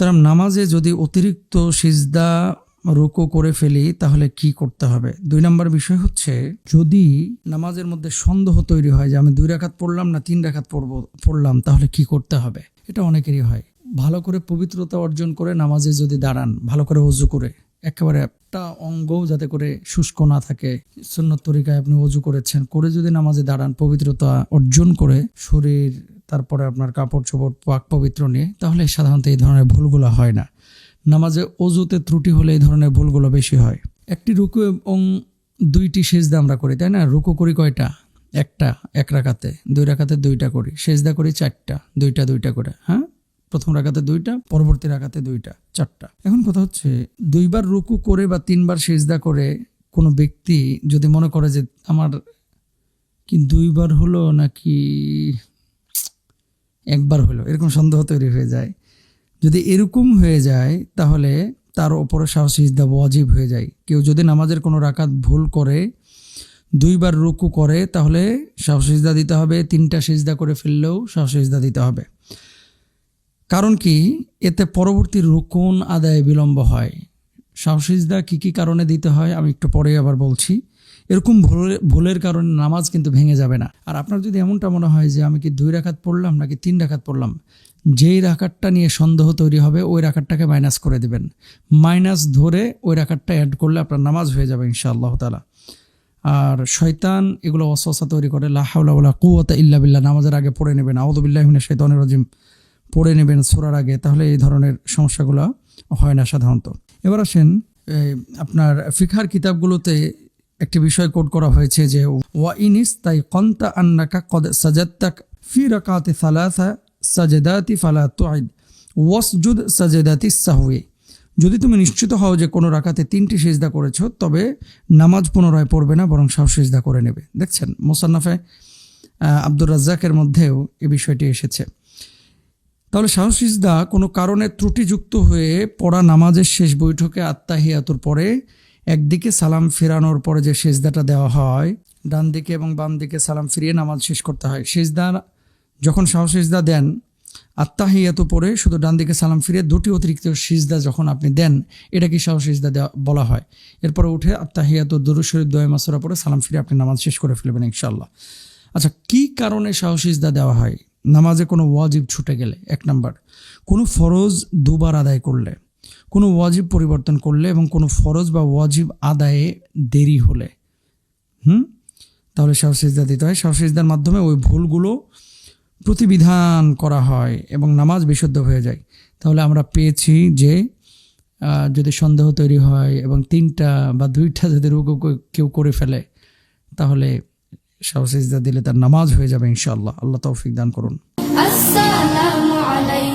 মোহতারাম, নামাজে যদি অতিরিক্ত সিজদা রুকু করে ফেলি তাহলে কি করতে হবে? 2 নম্বর বিষয় হচ্ছে, যদি নামাজের মধ্যে সন্দেহ তৈরি হয় যে আমি 2 রাকাত পড়লাম না 3 রাকাত পড়লাম, তাহলে কি করতে হবে? এটা অনেকেরই হয়। ভালো করে পবিত্রতা অর্জন করে নামাজে যদি দাঁড়ান, ভালো করে ওযু করে, একেবারে একটা অঙ্গও যাতে করে শুষ্ক না থাকে, সুন্নত তরিকায় আপনি ওযু করেছেন, করে যদি নামাজে দাঁড়ান পবিত্রতা অর্জন করে, শরীর তারপরে আপনার কাপড় চোপড় পাক পবিত্র নিয়ে, তাহলে সাধারণত এই ধরনের ভুলগুলো হয় না। নামাজে ওযুতে ত্রুটি হলে এই ধরনের ভুলগুলো বেশি হয়। একটি রুকু এবং 2টি সেজদা আমরা করি, তাই না? রুকু করি কয়টা? একটা, 1 রাকাতে। 2 রাকাতে 2টা করি। সেজদা করি 4টা, 2টা করে। হ্যাঁ, প্রথম রাকাতে 2টা, পরবর্তী রাকাতে 2টা, 4টা। এখন কথা হচ্ছে, 2 বার রুকু করে বা 3 বার সেজদা করে কোনো ব্যক্তি যদি মনে করে যে আমার কি 2 বার হলো নাকি 1 বার হলো, এরকম সন্দেহ তৈরি হয়ে যায়। যদি এরকম হয়ে যায় তাহলে তার ওপরে সিজদা ওয়াজিব হয়ে যায়। কেউ যদি নামাজের কোনো রাকাত ভুল করে 2 বার রুকু করে তাহলে সিজদা দিতে হবে, 3টা সিজদা করে ফেললেও সিজদা দিতে হবে। কারণ কি? এতে পরবর্তী রুকুন আদায়ে বিলম্ব হয়। সিজদা কি কারণে দিতে হয় আমি একটু পরে আবার বলছি। এরকম ভুলের কারণে নামাজ কিন্তু ভেঙে যাবে না। আর আপনার যদি এমনটা মনে হয় যে আমি কি 2 রাকাত পড়লাম নাকি 3 রাকাত পড়লাম, যেই রাকাতটা নিয়ে সন্দেহ তৈরি হবে ওই রাকাতটাকে মাইনাস করে দিবেন। মাইনাস ধরে ওই রাকাতটা অ্যাড করলে আপনার নামাজ হয়ে যাবে ইনশাআল্লাহ তাআলা। আর শয়তান এগুলো ওয়াসওয়াসা তৈরি করে। লা হাওলা ওয়ালা কুওয়াতা ইল্লা বিল্লাহ নামাজের আগে পড়ে নেবেন, আউযু বিল্লাহি মিনাশ শাইতানির রাজিম পড়ে নেবেন সূরার আগে, তাহলে এই ধরনের সমস্যাগুলো হয় না সাধারণত। এবার আসেন, আপনার ফিকহার কিতাবগুলোতে একটি বিষয় কোট করা হয়েছে যে ওয়া ইনিস্তাইকানতা আন্নাকা কদ সাজাদতা ফি রাকাতি সালাসা সাজদাতি ফালা তুইদ ওয়াসজুদ সাজদাতি সাহওয়ি। যদি তুমি নিশ্চিত হও যে কোনো রাকাতে 3টি সিজদা করেছো, তবে নামাজ পুনরায় পড়বে না, বরং সিজদা করে নেবে। দেখছেন, মুসান্নাফে আব্দুর রাজ্জাকের মধ্যেও এই বিষয়টি এসেছে। তাহলে সিজদা কোনো কারণে ত্রুটিযুক্ত হয়ে পড়া নামাজের শেষ বৈঠকে আত্তাহিয়াতুর পরে একদিকে সালাম ফেরানোর পরে যে সিজদাটা দেওয়া হয়, ডান দিকে এবং বাম দিকে সালাম ফিরিয়ে নামাজ শেষ করতে হয়। সিজদা যখন সিজদা দেন, আত্তাহিয়াতু পরে শুধু ডান দিকে সালাম ফিরিয়ে 2টি অতিরিক্ত সিজদা যখন আপনি দেন, এটাকে সিজদা দেওয়া বলা হয়। এরপরে উঠে আত্তাহিয়াতু দুরূদ শরীফ দোয়া মাসুরা পরে সালাম ফিরে আপনি নামাজ শেষ করে ফেলবেন ইনশাআল্লাহ। আচ্ছা, কি কারণে সিজদা দেওয়া হয়? নামাজে কোনো ওয়াজিব ছুটে গেলে, 1 নম্বর, কোনো ফরজ 2 বার আদায় করলে, কোনো ওয়াজিব পরিবর্তন করলে এবং কোনো ফরজ বা ওয়াজিব আদায়ে দেরি হলে তাহলে সিজদা দিতে হয়। সিজদার মাধ্যমে ওই ভুলগুলো প্রতিবিধান করা হয় এবং নামাজ বিশুদ্ধ হয়ে যায়। তাহলে আমরা পেয়েছি যে যদি সন্দেহ তৈরি হয় এবং 3টা বা 2টা যদি রুকু কেউ করে ফেলে, তাহলে সিজদা দিলে তার নামাজ হয়ে যাবে ইনশাআল্লাহ। আল্লাহ তৌফিক দান করুন। আসসালামু আলাইকুম।